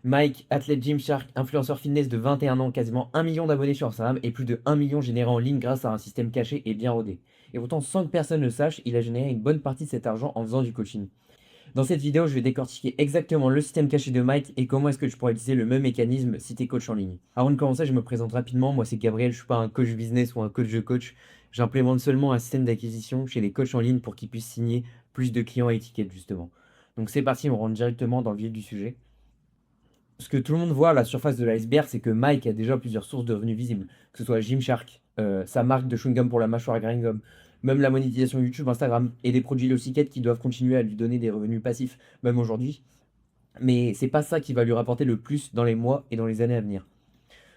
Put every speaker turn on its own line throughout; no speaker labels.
Mike, athlète Gymshark, influenceur fitness de 21 ans, quasiment 1 million d'abonnés sur Instagram et plus de 1 million générés en ligne grâce à un système caché et bien rodé. Et pourtant, sans que personne ne le sache, il a généré une bonne partie de cet argent en faisant du coaching. Dans cette vidéo, je vais décortiquer exactement le système caché de Mike et comment est-ce que tu pourrais utiliser le même mécanisme si tu es coach en ligne. Avant de commencer, je me présente rapidement. Moi, c'est Gabriel, je ne suis pas un coach business ou un coach de coach. J'implémente seulement un système d'acquisition chez les coachs en ligne pour qu'ils puissent signer plus de clients à étiquette, justement. Donc c'est parti, on rentre directement dans le vif du sujet. Ce que tout le monde voit à la surface de l'iceberg, c'est que Mike a déjà plusieurs sources de revenus visibles, que ce soit Gymshark, sa marque de chewing-gum pour la mâchoire à Gum, même la monétisation YouTube, Instagram et des produits Low-Ticket qui doivent continuer à lui donner des revenus passifs, même aujourd'hui. Mais c'est pas ça qui va lui rapporter le plus dans les mois et dans les années à venir.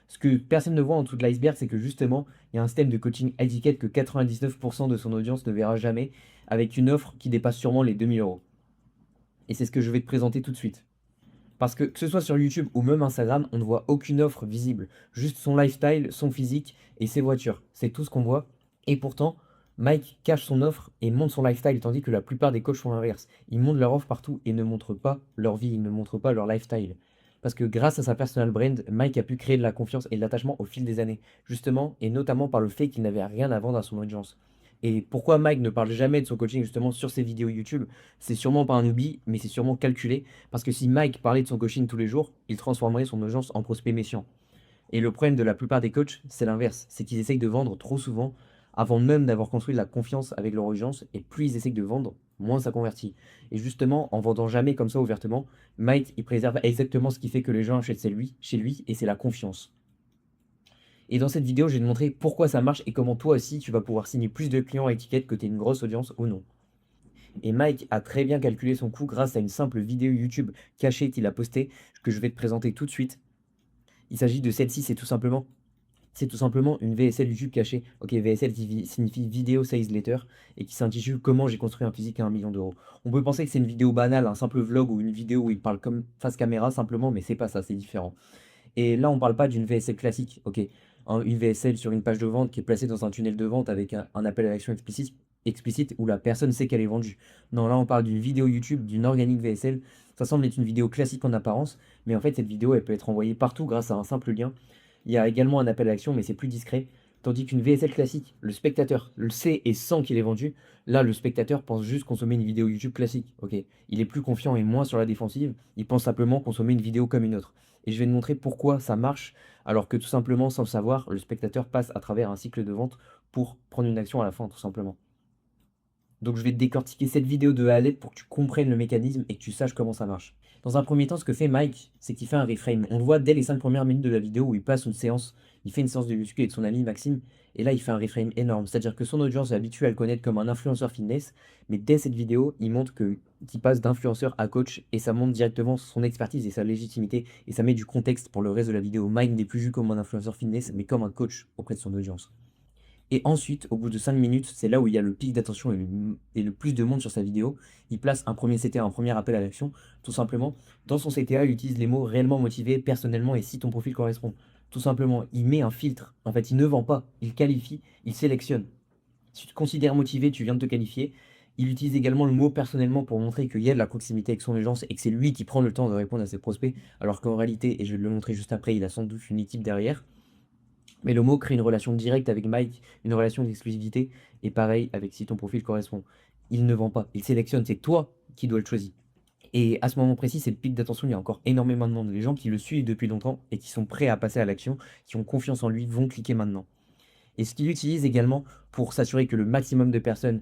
Ce que personne ne voit en dessous de l'iceberg, c'est que justement, il y a un système de coaching à étiquette que 99% de son audience ne verra jamais, avec une offre qui dépasse sûrement les 2 000 euros. Et c'est ce que je vais te présenter tout de suite. Parce que ce soit sur YouTube ou même Instagram, on ne voit aucune offre visible. Juste son lifestyle, son physique et ses voitures. C'est tout ce qu'on voit. Et pourtant, Mike cache son offre et montre son lifestyle, tandis que la plupart des coachs font l'inverse. Ils montrent leur offre partout et ne montrent pas leur vie, ils ne montrent pas leur lifestyle. Parce que grâce à sa personal brand, Mike a pu créer de la confiance et de l'attachement au fil des années. Justement, et notamment par le fait qu'il n'avait rien à vendre à son audience. Et pourquoi Mike ne parle jamais de son coaching justement sur ses vidéos YouTube? C'est sûrement pas un oubli, mais c'est sûrement calculé parce que si Mike parlait de son coaching tous les jours, il transformerait son audience en prospect méfiant. Et le problème de la plupart des coachs, c'est l'inverse. C'est qu'ils essayent de vendre trop souvent avant même d'avoir construit de la confiance avec leur audience. Et plus ils essayent de vendre, moins ça convertit. Et justement, en vendant jamais comme ça ouvertement, Mike, il préserve exactement ce qui fait que les gens achètent chez lui, et c'est la confiance. Et dans cette vidéo, je vais te montrer pourquoi ça marche et comment toi aussi, tu vas pouvoir signer plus de clients à étiquette que tu aies une grosse audience ou non. Et Mike a très bien calculé son coût grâce à une simple vidéo YouTube cachée qu'il a postée, que je vais te présenter tout de suite. Il s'agit de celle-ci, c'est tout simplement une VSL YouTube cachée. Ok, VSL qui signifie Video Sales Letter et qui s'intitule Comment j'ai construit un physique à 1 million d'euros. On peut penser que c'est une vidéo banale, un simple vlog ou une vidéo où il parle comme face caméra simplement, mais c'est pas ça, c'est différent. Et là, on parle pas d'une VSL classique, ok. Une VSL sur une page de vente qui est placée dans un tunnel de vente avec un appel à l'action explicite où la personne sait qu'elle est vendue. Non, là, on parle d'une vidéo YouTube, d'une organique VSL. Ça semble être une vidéo classique en apparence, mais en fait, cette vidéo, elle peut être envoyée partout grâce à un simple lien. Il y a également un appel à l'action, mais c'est plus discret. Tandis qu'une VSL classique, le spectateur le sait et sent qu'il est vendu. Là, le spectateur pense juste consommer une vidéo YouTube classique, ok. Il est plus confiant et moins sur la défensive. Il pense simplement consommer une vidéo comme une autre. Et je vais te montrer pourquoi ça marche, alors que tout simplement, sans le savoir, le spectateur passe à travers un cycle de vente pour prendre une action à la fin, tout simplement. Donc je vais te décortiquer cette vidéo de A à Z pour que tu comprennes le mécanisme et que tu saches comment ça marche. Dans un premier temps, ce que fait Mike, c'est qu'il fait un reframe. On le voit dès les 5 premières minutes de la vidéo où il passe une séance, il fait une séance de muscu avec son ami Maxime, et là il fait un reframe énorme. C'est-à-dire que son audience est habituée à le connaître comme un influenceur fitness, mais dès cette vidéo, il montre qu'il passe d'influenceur à coach, et ça montre directement son expertise et sa légitimité, et ça met du contexte pour le reste de la vidéo. Mike n'est plus vu comme un influenceur fitness, mais comme un coach auprès de son audience. Et ensuite, au bout de 5 minutes, c'est là où il y a le pic d'attention et le plus de monde sur sa vidéo. Il place un premier CTA, un premier appel à l'action, tout simplement. Dans son CTA, il utilise les mots réellement motivé, personnellement et si ton profil correspond. Tout simplement, il met un filtre. En fait, il ne vend pas, il qualifie, il sélectionne. Si tu te considères motivé, tu viens de te qualifier. Il utilise également le mot personnellement pour montrer qu'il y a de la proximité avec son audience et que c'est lui qui prend le temps de répondre à ses prospects, alors qu'en réalité, et je vais le montrer juste après, il a sans doute une équipe derrière. Mais le mot crée une relation directe avec Mike, une relation d'exclusivité, et pareil avec si ton profil correspond. Il ne vend pas, il sélectionne, c'est toi qui dois le choisir. Et à ce moment précis, c'est le pic d'attention, il y a encore énormément de monde. Les gens qui le suivent depuis longtemps et qui sont prêts à passer à l'action, qui ont confiance en lui, vont cliquer maintenant. Et ce qu'il utilise également pour s'assurer que le maximum de personnes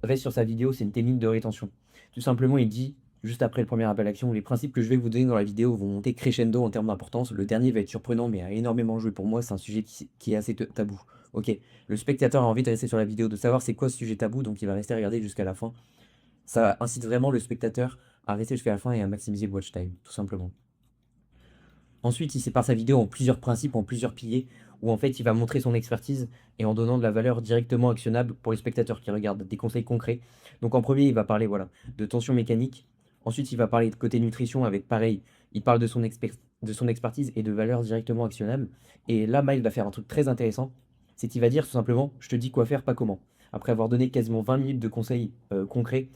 restent sur sa vidéo, c'est une technique de rétention. Tout simplement, il dit, juste après le premier appel à l'action, les principes que je vais vous donner dans la vidéo vont monter crescendo en termes d'importance. Le dernier va être surprenant, mais a énormément joué pour moi. C'est un sujet qui est assez tabou. Ok, le spectateur a envie de rester sur la vidéo, de savoir c'est quoi ce sujet tabou, donc il va rester regarder jusqu'à la fin. Ça incite vraiment le spectateur à rester jusqu'à la fin et à maximiser le watch time, tout simplement. Ensuite, il sépare sa vidéo en plusieurs principes, en plusieurs piliers, où en fait il va montrer son expertise et en donnant de la valeur directement actionnable pour les spectateurs qui regardent, des conseils concrets. Donc en premier, il va parler voilà, de tension mécanique. Ensuite, il va parler de côté nutrition avec pareil, il parle de son expertise et de valeur directement actionnable. Et là, Mike va faire un truc très intéressant, c'est qu'il va dire tout simplement, je te dis quoi faire, pas comment. Après avoir donné quasiment 20 minutes de conseils concrets,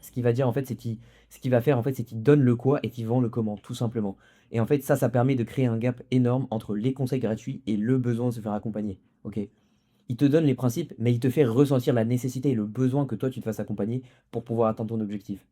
ce qu'il va dire, en fait, ce qu'il va faire, en fait, c'est qu'il donne le quoi et qu'il vend le comment, tout simplement. Et en fait, ça permet de créer un gap énorme entre les conseils gratuits et le besoin de se faire accompagner. Ok? Il te donne les principes, mais il te fait ressentir la nécessité et le besoin que toi, tu te fasses accompagner pour pouvoir atteindre ton objectif.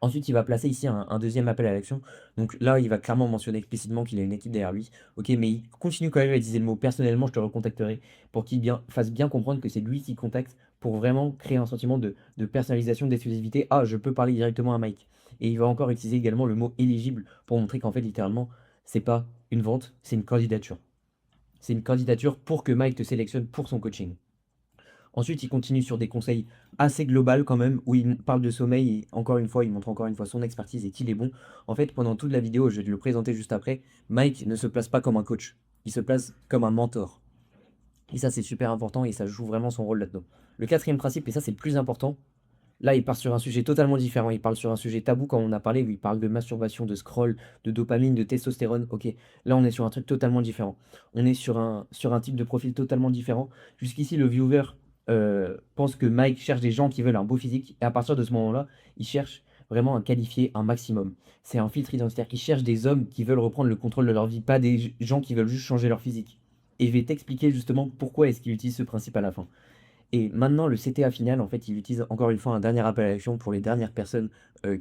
Ensuite, il va placer ici un deuxième appel à l'action. Donc là, il va clairement mentionner explicitement qu'il a une équipe derrière lui. Ok, mais il continue quand même à utiliser le mot personnellement, je te recontacterai pour qu'il fasse bien comprendre que c'est lui qui contacte pour vraiment créer un sentiment de personnalisation, d'exclusivité. Ah, je peux parler directement à Mike. Et il va encore utiliser également le mot éligible pour montrer qu'en fait, littéralement, c'est pas une vente, c'est une candidature. C'est une candidature pour que Mike te sélectionne pour son coaching. Ensuite, il continue sur des conseils assez globaux quand même, où il parle de sommeil et encore une fois, il montre encore une fois son expertise et qu'il est bon. En fait, pendant toute la vidéo, je vais te le présenter juste après, Mike ne se place pas comme un coach, il se place comme un mentor. Et ça, c'est super important et ça joue vraiment son rôle là-dedans. Le quatrième principe, et ça, c'est le plus important, là, il part sur un sujet totalement différent. Il parle sur un sujet tabou, comme on a parlé, où il parle de masturbation, de scroll, de dopamine, de testostérone. Ok, là, on est sur un truc totalement différent. On est sur un type de profil totalement différent. Jusqu'ici, le viewer pense que Mike cherche des gens qui veulent un beau physique. Et à partir de ce moment-là, il cherche vraiment à qualifier un maximum. C'est un filtre identitaire. Il cherche des hommes qui veulent reprendre le contrôle de leur vie, pas des gens qui veulent juste changer leur physique. Et je vais t'expliquer justement pourquoi est-ce qu'il utilise ce principe à la fin. Et maintenant, le CTA final, en fait, il utilise encore une fois un dernier appel à l'action pour les dernières personnes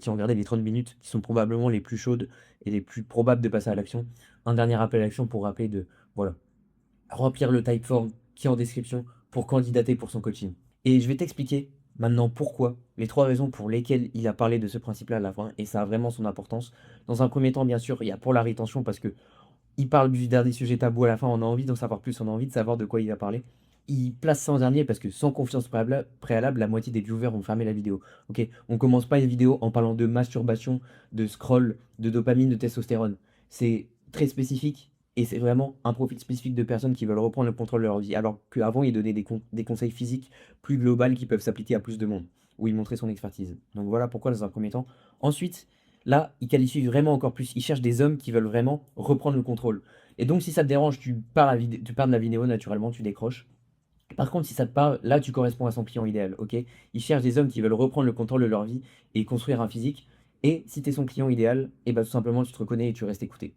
qui ont regardé les 30 minutes, qui sont probablement les plus chaudes et les plus probables de passer à l'action. Un dernier appel à l'action pour rappeler de, voilà, remplir le typeform qui est en description pour candidater pour son coaching. Et je vais t'expliquer maintenant pourquoi, les trois raisons pour lesquelles il a parlé de ce principe-là à la fin, et ça a vraiment son importance. Dans un premier temps, bien sûr, il y a pour la rétention, parce que il parle du dernier sujet tabou à la fin, on a envie d'en savoir plus, on a envie de savoir de quoi il va parler. Il place ça en dernier parce que sans confiance préalable, la moitié des viewers vont fermer la vidéo. Ok, on commence pas une vidéo en parlant de masturbation, de scroll, de dopamine, de testostérone. C'est très spécifique et c'est vraiment un profil spécifique de personnes qui veulent reprendre le contrôle de leur vie. Alors qu'avant, il donnait des conseils physiques plus globaux qui peuvent s'appliquer à plus de monde, où il montrait son expertise. Donc voilà pourquoi dans un premier temps. Ensuite, là, il qualifie vraiment encore plus. Il cherche des hommes qui veulent vraiment reprendre le contrôle. Et donc, si ça te dérange, tu pars de la vidéo naturellement, tu décroches. Par contre, si ça te parle, là, tu corresponds à son client idéal, ok? Il cherche des hommes qui veulent reprendre le contrôle de leur vie et construire un physique. Et si tu es son client idéal, et bah, tout simplement, tu te reconnais et tu restes écouté.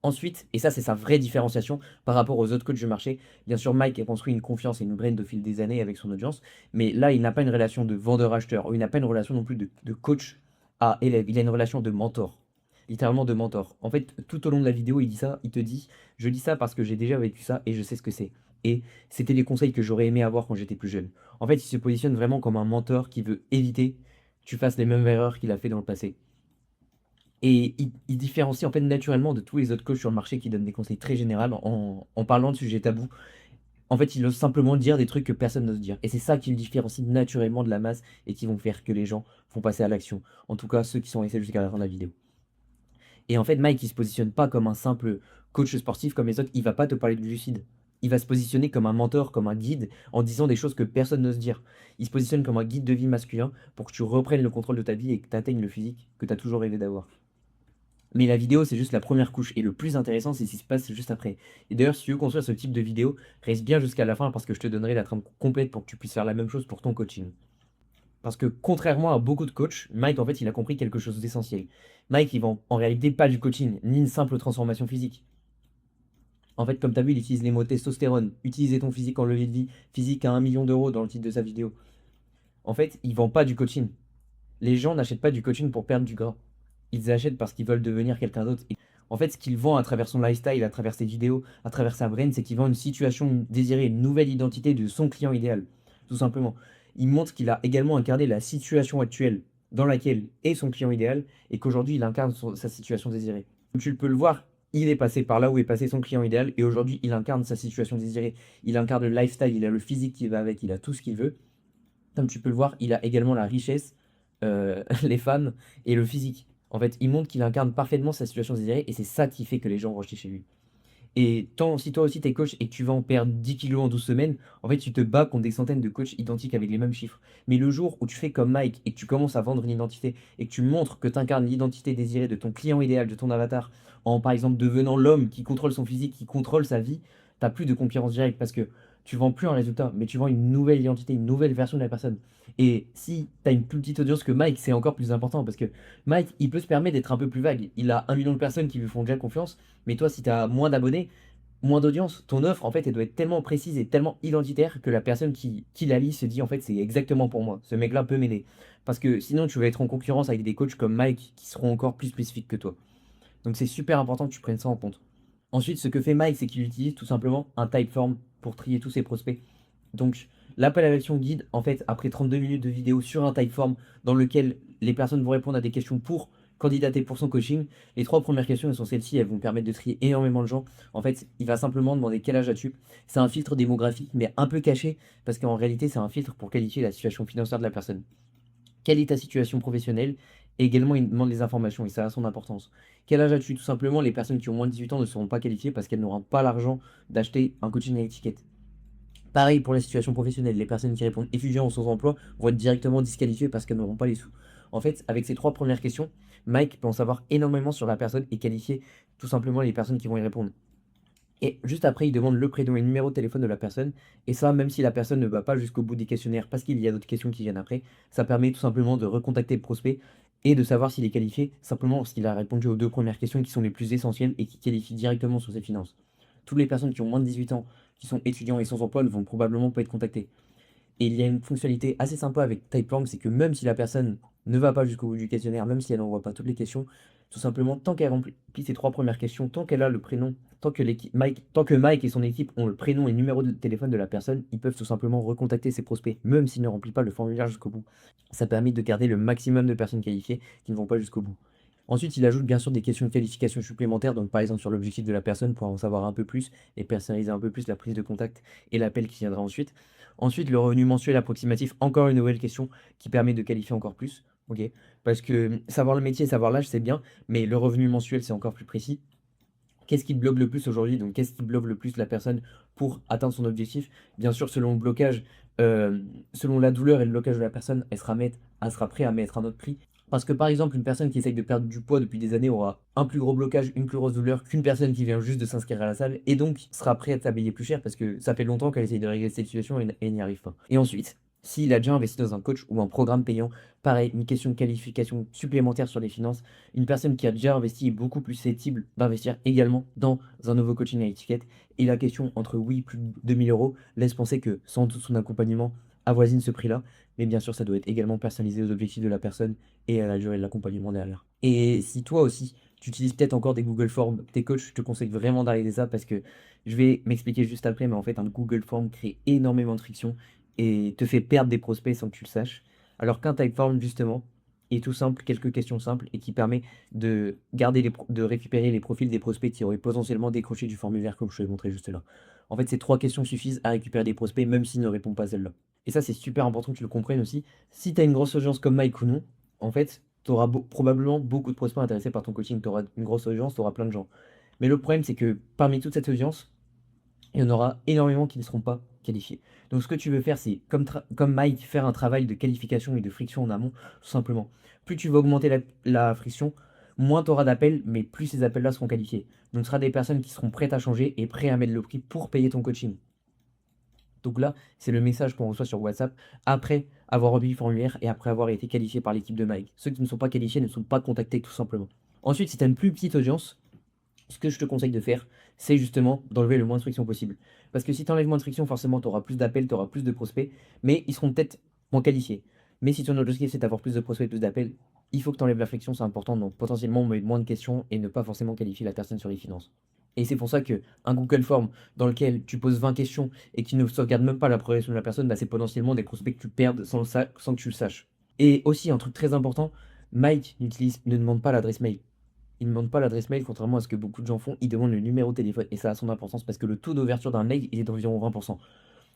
Ensuite, et ça, c'est sa vraie différenciation par rapport aux autres coachs du marché. Bien sûr, Mike a construit une confiance et une brand au fil des années avec son audience, mais là, il n'a pas une relation de vendeur-acheteur, ou il n'a pas une relation non plus de coach à élève. Il a une relation de mentor, littéralement de mentor. En fait, tout au long de la vidéo, il dit ça, il te dit, je dis ça parce que j'ai déjà vécu ça et je sais ce que c'est. Et c'était les conseils que j'aurais aimé avoir quand j'étais plus jeune. En fait, il se positionne vraiment comme un mentor qui veut éviter que tu fasses les mêmes erreurs qu'il a fait dans le passé. Et il différencie en fait naturellement de tous les autres coachs sur le marché qui donnent des conseils très généraux en parlant de sujets tabous. En fait, il ose simplement dire des trucs que personne n'ose dire. Et c'est ça qui le différencie naturellement de la masse et qui vont faire que les gens vont passer à l'action. En tout cas, ceux qui sont restés jusqu'à la fin de la vidéo. Et en fait, Mike, il se positionne pas comme un simple coach sportif comme les autres. Il va pas te parler de glucides. Il va se positionner comme un mentor, comme un guide, en disant des choses que personne n'ose dire. Il se positionne comme un guide de vie masculin pour que tu reprennes le contrôle de ta vie et que tu atteignes le physique que tu as toujours rêvé d'avoir. Mais la vidéo, c'est juste la première couche. Et le plus intéressant, c'est ce qui se passe juste après. Et d'ailleurs, si tu veux construire ce type de vidéo, reste bien jusqu'à la fin parce que je te donnerai la trame complète pour que tu puisses faire la même chose pour ton coaching. Parce que contrairement à beaucoup de coachs, Mike, en fait, il a compris quelque chose d'essentiel. Mike, il vend en réalité pas du coaching, ni une simple transformation physique. En fait, comme tu as vu, il utilise les mots testostérone, utiliser ton physique en levier de vie, physique à 1 million d'euros dans le titre de sa vidéo. En fait, il vend pas du coaching. Les gens n'achètent pas du coaching pour perdre du gras. Ils achètent parce qu'ils veulent devenir quelqu'un d'autre. Et en fait, ce qu'il vend à travers son lifestyle, à travers ses vidéos, à travers sa brand, c'est qu'il vend une situation désirée, une nouvelle identité de son client idéal. Tout simplement. Il montre qu'il a également incarné la situation actuelle dans laquelle est son client idéal et qu'aujourd'hui, il incarne sa situation désirée. Comme tu peux le voir, il est passé par là où est passé son client idéal et aujourd'hui, il incarne sa situation désirée. Il incarne le lifestyle, il a le physique qui va avec, il a tout ce qu'il veut. Comme tu peux le voir, il a également la richesse, les fans et le physique. En fait, il montre qu'il incarne parfaitement sa situation désirée et c'est ça qui fait que les gens vont acheter chez lui. Et tant, si toi aussi t'es coach et que tu vas en perdre 10 kilos en 12 semaines, en fait, tu te bats contre des centaines de coachs identiques avec les mêmes chiffres. Mais le jour où tu fais comme Mike et que tu commences à vendre une identité et que tu montres que tu incarnes l'identité désirée de ton client idéal, de ton avatar, en par exemple devenant l'homme qui contrôle son physique, qui contrôle sa vie, t'as plus de concurrence directe parce que tu vends plus un résultat, mais tu vends une nouvelle identité, une nouvelle version de la personne. Et si tu as une plus petite audience que Mike, c'est encore plus important parce que Mike, il peut se permettre d'être un peu plus vague. Il a 1 million de personnes qui lui font déjà confiance, mais toi, si tu as moins d'abonnés, moins d'audience, ton offre, en fait, elle doit être tellement précise et tellement identitaire que la personne qui la lit se dit, en fait, c'est exactement pour moi. Ce mec-là peut m'aider. Parce que sinon, tu vas être en concurrence avec des coachs comme Mike qui seront encore plus spécifiques que toi. Donc, c'est super important que tu prennes ça en compte. Ensuite, ce que fait Mike, c'est qu'il utilise tout simplement un Typeform pour trier tous ses prospects. Donc, l'appel à l'action guide, en fait, après 32 minutes de vidéo sur un Typeform dans lequel les personnes vont répondre à des questions pour candidater pour son coaching. Les 3 premières questions, elles sont celles-ci, elles vont permettre de trier énormément de gens. En fait, il va simplement demander quel âge as-tu. C'est un filtre démographique, mais un peu caché, parce qu'en réalité, c'est un filtre pour qualifier la situation financière de la personne. Quelle est ta situation professionnelle? Et également, il demande les informations, et ça a son importance. Quel âge as-tu? Tout simplement, les personnes qui ont moins de 18 ans ne seront pas qualifiées parce qu'elles n'auront pas l'argent d'acheter un coaching à étiquette. Pareil pour la situation professionnelle, les personnes qui répondent étudiants ou sans emploi vont être directement disqualifiées parce qu'elles n'auront pas les sous. En fait, avec ces 3 premières questions, Mike peut en savoir énormément sur la personne et qualifier tout simplement les personnes qui vont y répondre. Et juste après, il demande le prénom et le numéro de téléphone de la personne. Et ça, même si la personne ne va pas jusqu'au bout des questionnaires parce qu'il y a d'autres questions qui viennent après, ça permet tout simplement de recontacter le prospect et de savoir s'il est qualifié simplement parce qu'il a répondu aux 2 premières questions qui sont les plus essentielles et qui qualifient directement sur ses finances. Toutes les personnes qui ont moins de 18 ans, qui sont étudiants et sans emploi, ne vont probablement pas être contactées. Et il y a une fonctionnalité assez sympa avec Typeform, c'est que même si la personne ne va pas jusqu'au bout du questionnaire, même si elle n'envoie pas toutes les questions, tout simplement, tant qu'elle remplit ces 3 premières questions, tant qu'elle a le prénom, tant que Mike et son équipe ont le prénom et le numéro de téléphone de la personne, ils peuvent tout simplement recontacter ses prospects, même s'ils ne remplissent pas le formulaire jusqu'au bout. Ça permet de garder le maximum de personnes qualifiées qui ne vont pas jusqu'au bout. Ensuite, il ajoute bien sûr des questions de qualification supplémentaires, donc par exemple sur l'objectif de la personne pour en savoir un peu plus et personnaliser un peu plus la prise de contact et l'appel qui viendra ensuite. Ensuite, le revenu mensuel approximatif, encore une nouvelle question qui permet de qualifier encore plus. Ok. Parce que savoir le métier, savoir l'âge, c'est bien, mais le revenu mensuel, c'est encore plus précis. Qu'est-ce qui bloque le plus aujourd'hui? Donc, qu'est-ce qui bloque le plus la personne pour atteindre son objectif? Bien sûr, selon le blocage, selon la douleur et le blocage de la personne, elle sera prête à mettre un autre prix. Parce que par exemple, une personne qui essaye de perdre du poids depuis des années aura un plus gros blocage, une plus grosse douleur qu'une personne qui vient juste de s'inscrire à la salle et donc sera prête à payer plus cher parce que ça fait longtemps qu'elle essaye de régler cette situation et n'y arrive pas. Et ensuite, s'il a déjà investi dans un coach ou un programme payant, pareil, une question de qualification supplémentaire sur les finances, une personne qui a déjà investi est beaucoup plus susceptible d'investir également dans un nouveau coaching à étiquette. Et la question entre oui, plus de 2 000 € laisse penser que sans tout son accompagnement avoisine ce prix-là. Mais bien sûr, ça doit être également personnalisé aux objectifs de la personne et à la durée de l'accompagnement derrière. Et si toi aussi, tu utilises peut-être encore des Google Forms, tes coachs, je te conseille vraiment d'arrêter ça parce que je vais m'expliquer juste après, mais en fait, un Google Form crée énormément de friction et te fait perdre des prospects sans que tu le saches. Alors qu'un Typeform, justement, est tout simple, quelques questions simples et qui permet de garder de récupérer les profils des prospects qui auraient potentiellement décroché du formulaire comme je te l'ai montré juste là. En fait, ces 3 questions suffisent à récupérer des prospects même s'ils ne répondent pas à celle-là. Et ça, c'est super important que tu le comprennes aussi. Si tu as une grosse audience comme Mike ou non, en fait, tu auras probablement beaucoup de prospects intéressés par ton coaching. Tu auras une grosse audience, tu auras plein de gens. Mais le problème, c'est que parmi toute cette audience, il y en aura énormément qui ne seront pas qualifiés. Donc ce que tu veux faire, c'est comme Mike, faire un travail de qualification et de friction en amont, tout simplement. Plus tu vas augmenter la friction, moins tu auras d'appels, mais plus ces appels-là seront qualifiés. Donc ce sera des personnes qui seront prêtes à changer et prêtes à mettre le prix pour payer ton coaching. Donc là, c'est le message qu'on reçoit sur WhatsApp après avoir rempli le formulaire et après avoir été qualifié par l'équipe de Mike. Ceux qui ne sont pas qualifiés ne sont pas contactés tout simplement. Ensuite, si tu as une plus petite audience, ce que je te conseille de faire, c'est justement d'enlever le moins de friction possible. Parce que si tu enlèves moins de friction, forcément, tu auras plus d'appels, tu auras plus de prospects, mais ils seront peut-être moins qualifiés. Mais si ton objectif c'est d'avoir plus de prospects, plus d'appels, il faut que tu enlèves la friction, c'est important. Donc potentiellement, mettre moins de questions et ne pas forcément qualifier la personne sur les finances. Et c'est pour ça que un Google Form dans lequel tu poses 20 questions et qui ne sauvegarde même pas la progression de la personne, bah, c'est potentiellement des prospects que tu perds sans que tu le saches. Et aussi, un truc très important, Mike ne demande pas l'adresse mail. Il ne demande pas l'adresse mail, contrairement à ce que beaucoup de gens font, il demande le numéro de téléphone. Et ça a son importance parce que le taux d'ouverture d'un mail, il est d'environ 20%.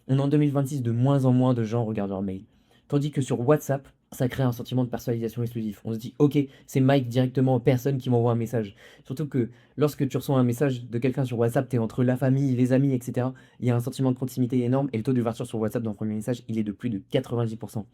On est en 2026, de moins en moins de gens regardent leur mail. Tandis que sur WhatsApp, ça crée un sentiment de personnalisation exclusif. On se dit, ok, c'est Mike directement, personne qui m'envoie un message. Surtout que lorsque tu reçois un message de quelqu'un sur WhatsApp, tu es entre la famille, les amis, etc. Il y a un sentiment de proximité énorme et le taux d'ouverture sur WhatsApp dans le premier message, il est de plus de 90%.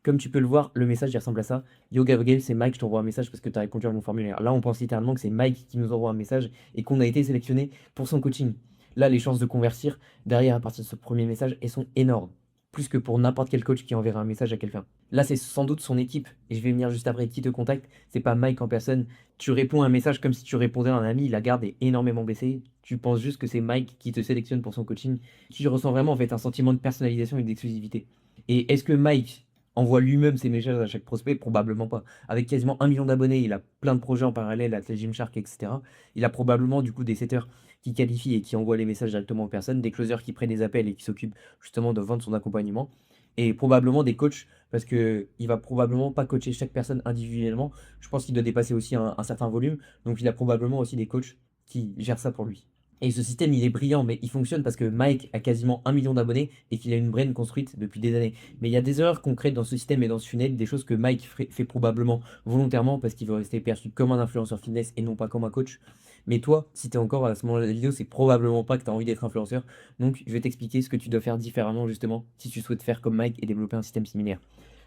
Comme tu peux le voir, le message il ressemble à ça. Yo Gabriel, c'est Mike, je t'envoie un message parce que tu as répondu à mon formulaire. Là, on pense littéralement que c'est Mike qui nous envoie un message et qu'on a été sélectionné pour son coaching. Là, les chances de convertir derrière à partir de ce premier message, elles sont énormes. Plus que pour n'importe quel coach qui enverra un message à quelqu'un. Là, c'est sans doute son équipe, et je vais venir juste après qui te contacte. C'est pas Mike en personne. Tu réponds à un message comme si tu répondais à un ami, la garde est énormément baissée. Tu penses juste que c'est Mike qui te sélectionne pour son coaching. Tu ressens vraiment en fait un sentiment de personnalisation et d'exclusivité. Et est-ce que Mike envoie lui-même ses messages à chaque prospect? Probablement pas. Avec quasiment 1 million d'abonnés, il a plein de projets en parallèle, à Gymshark, etc. Il a probablement du coup des setters qui qualifient et qui envoient les messages directement aux personnes, des closers qui prennent des appels et qui s'occupent justement de vendre son accompagnement, et probablement des coachs, parce que il va probablement pas coacher chaque personne individuellement. Je pense qu'il doit dépasser aussi un certain volume, donc il a probablement aussi des coachs qui gèrent ça pour lui. Et ce système, il est brillant, mais il fonctionne parce que Mike a quasiment 1 million d'abonnés et qu'il a une brain construite depuis des années. Mais il y a des erreurs concrètes dans ce système et dans ce funnel, des choses que Mike fait probablement volontairement parce qu'il veut rester perçu comme un influenceur fitness et non pas comme un coach. Mais toi, si tu es encore à ce moment de la vidéo, c'est probablement pas que tu as envie d'être influenceur. Donc, je vais t'expliquer ce que tu dois faire différemment, justement, si tu souhaites faire comme Mike et développer un système similaire.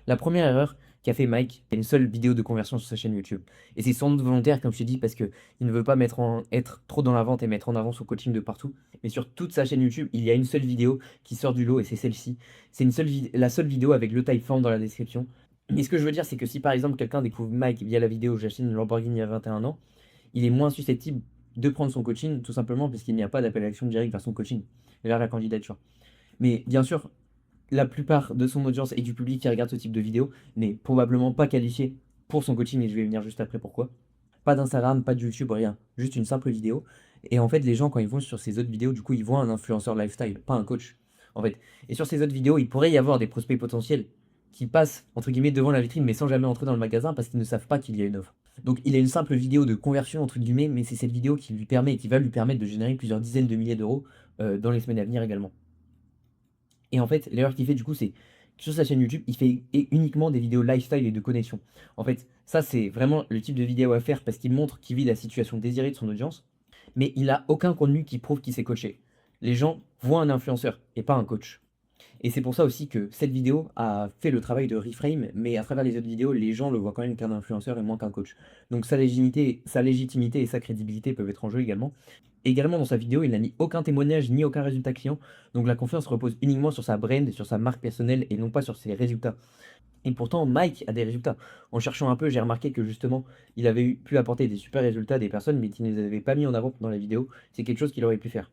La première erreur qu'a fait Mike, c'est une seule vidéo de conversion sur sa chaîne YouTube. Et c'est sans doute volontaire, comme je t'ai dit, parce qu'il ne veut pas être trop dans la vente et mettre en avant son coaching de partout. Mais sur toute sa chaîne YouTube, il y a une seule vidéo qui sort du lot et c'est celle-ci. C'est la seule vidéo avec le Typeform dans la description. Et ce que je veux dire, c'est que si par exemple quelqu'un découvre Mike via la vidéo J'achète une Lamborghini à 21 ans, il est moins susceptible de prendre son coaching, tout simplement parce qu'il n'y a pas d'appel à l'action direct vers son coaching, vers la candidature. Mais bien sûr, la plupart de son audience et du public qui regarde ce type de vidéo n'est probablement pas qualifié pour son coaching, et je vais venir juste après pourquoi. Pas d'Instagram, pas de YouTube, rien. Juste une simple vidéo. Et en fait, les gens, quand ils vont sur ces autres vidéos, du coup, ils voient un influenceur lifestyle, pas un coach. En fait. Et sur ces autres vidéos, il pourrait y avoir des prospects potentiels qui passent, entre guillemets, devant la vitrine, mais sans jamais entrer dans le magasin parce qu'ils ne savent pas qu'il y a une offre. Donc, il a une simple vidéo de conversion, entre guillemets, mais c'est cette vidéo qui lui permet et qui va lui permettre de générer plusieurs dizaines de milliers d'euros dans les semaines à venir également. Et en fait, l'erreur qu'il fait du coup, c'est que sur sa chaîne YouTube, il fait uniquement des vidéos lifestyle et de connexion. En fait, ça, c'est vraiment le type de vidéo à faire parce qu'il montre qu'il vit la situation désirée de son audience, mais il n'a aucun contenu qui prouve qu'il s'est coaché. Les gens voient un influenceur et pas un coach. Et c'est pour ça aussi que cette vidéo a fait le travail de reframe, mais à travers les autres vidéos, les gens le voient quand même qu'un influenceur et moins qu'un coach. Donc sa légitimité et sa crédibilité peuvent être en jeu également. Également dans sa vidéo, il n'a mis aucun témoignage ni aucun résultat client, donc la confiance repose uniquement sur sa brand et sur sa marque personnelle et non pas sur ses résultats. Et pourtant, Mike a des résultats. En cherchant un peu, j'ai remarqué que justement, il avait pu apporter des super résultats à des personnes, mais qu'il ne les avait pas mis en avant dans la vidéo. C'est quelque chose qu'il aurait pu faire.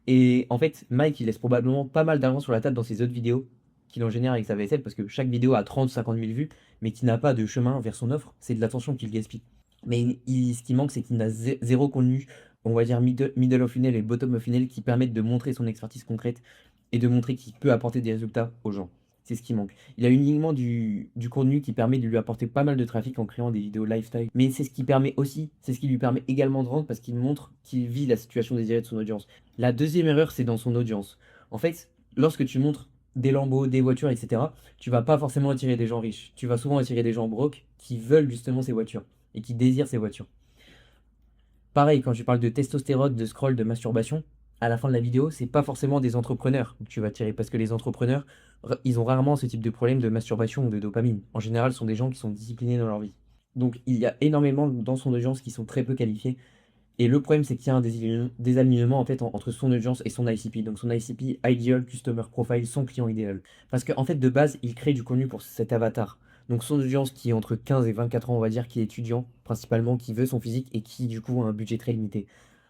Et en fait, Mike, il laisse probablement pas mal d'argent sur la table dans ses autres vidéos qu'il en génère avec sa vaisselle, parce que chaque vidéo a 30-50 000 vues, mais qui n'a pas de chemin vers son offre, c'est de l'attention qu'il gaspille. Mais ce qui manque, c'est qu'il n'a zéro contenu, on va dire middle of funnel et bottom of funnel, qui permettent de montrer son expertise concrète et de montrer qu'il peut apporter des résultats aux gens. C'est ce qui manque. Il a uniquement du contenu qui permet de lui apporter pas mal de trafic en créant des vidéos lifestyle. Mais c'est ce qui permet aussi, c'est ce qui lui permet également de vendre parce qu'il montre qu'il vit la situation désirée de son audience. La deuxième erreur, c'est dans son audience. En fait, lorsque tu montres des lambeaux, des voitures, etc., tu vas pas forcément attirer des gens riches. Tu vas souvent attirer des gens broke qui veulent justement ces voitures et qui désirent ces voitures. Pareil, quand tu parles de testostérone, de scroll, de masturbation, à la fin de la vidéo, c'est pas forcément des entrepreneurs que tu vas tirer parce que les entrepreneurs, ils ont rarement ce type de problème de masturbation ou de dopamine. En général, ce sont des gens qui sont disciplinés dans leur vie. Donc, il y a énormément dans son audience qui sont très peu qualifiés. Et le problème, c'est qu'il y a un désalignement en fait entre son audience et son ICP. Donc, son ICP, Ideal Customer Profile, son client idéal. Parce qu'en fait, de base, il crée du contenu pour cet avatar. Donc son audience qui est entre 15 et 24 ans, on va dire, qui est étudiant principalement, qui veut son physique et qui du coup a un budget très limité.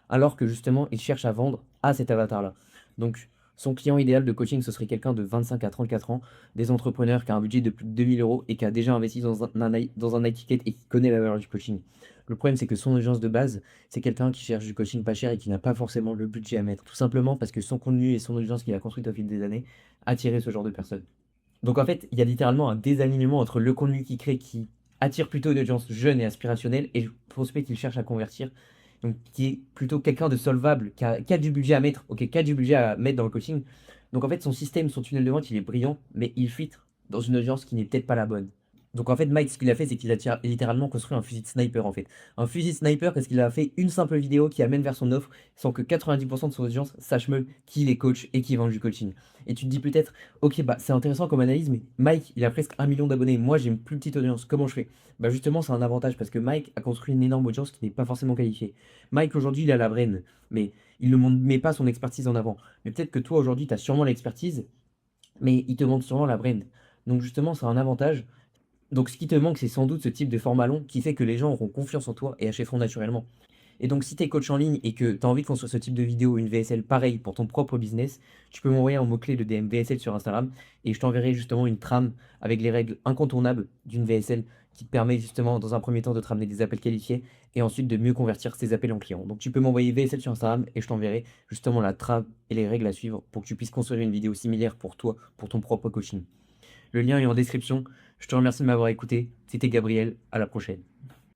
Alors que justement, il cherche à vendre à cet avatar-là. Donc son client idéal de coaching, ce serait quelqu'un de 25 à 34 ans, des entrepreneurs qui a un budget de plus de 2000 euros et qui a déjà investi dans un ticket et qui connaît la valeur du coaching. Le problème, c'est que son audience de base, c'est quelqu'un qui cherche du coaching pas cher et qui n'a pas forcément le budget à mettre. Tout simplement parce que son contenu et son audience qu'il a construite au fil des années attiraient ce genre de personnes. Donc en fait, il y a littéralement un désalignement entre le contenu qu'il crée qui attire plutôt une audience jeune et aspirationnelle et le prospect qu'il cherche à convertir. Donc qui est plutôt quelqu'un de solvable, qui a du budget à mettre, ok, qui a du budget à mettre dans le coaching. Donc en fait, son système, son tunnel de vente, il est brillant, mais il filtre dans une audience qui n'est peut-être pas la bonne. Donc en fait, Mike, ce qu'il a fait, c'est qu'il a littéralement construit un fusil de sniper en fait. Un fusil de sniper parce qu'il a fait une simple vidéo qui amène vers son offre sans que 90% de son audience sache même qu'il est coach et qu'il vend du coaching. Et tu te dis peut-être, ok, bah c'est intéressant comme analyse, mais Mike, il a presque 1 million d'abonnés. Moi, j'ai une plus petite audience. Comment je fais? Bah justement, c'est un avantage parce que Mike a construit une énorme audience qui n'est pas forcément qualifiée. Mike, aujourd'hui, il a la brain, mais il ne met pas son expertise en avant. Mais peut-être que toi, aujourd'hui, tu as sûrement l'expertise, mais il te montre sûrement la brain. Donc justement, c'est un avantage. Donc ce qui te manque, c'est sans doute ce type de format long qui fait que les gens auront confiance en toi et achèteront naturellement. Et donc si tu es coach en ligne et que tu as envie de construire ce type de vidéo, une VSL pareil pour ton propre business, tu peux m'envoyer un mot-clé de DM VSL sur Instagram et je t'enverrai justement une trame avec les règles incontournables d'une VSL qui te permet justement dans un premier temps de te ramener des appels qualifiés et ensuite de mieux convertir ces appels en clients. Donc tu peux m'envoyer VSL sur Instagram et je t'enverrai justement la trame et les règles à suivre pour que tu puisses construire une vidéo similaire pour toi, pour ton propre coaching. Le lien est en description. Je te remercie de m'avoir écouté. C'était Gabriel. À la prochaine.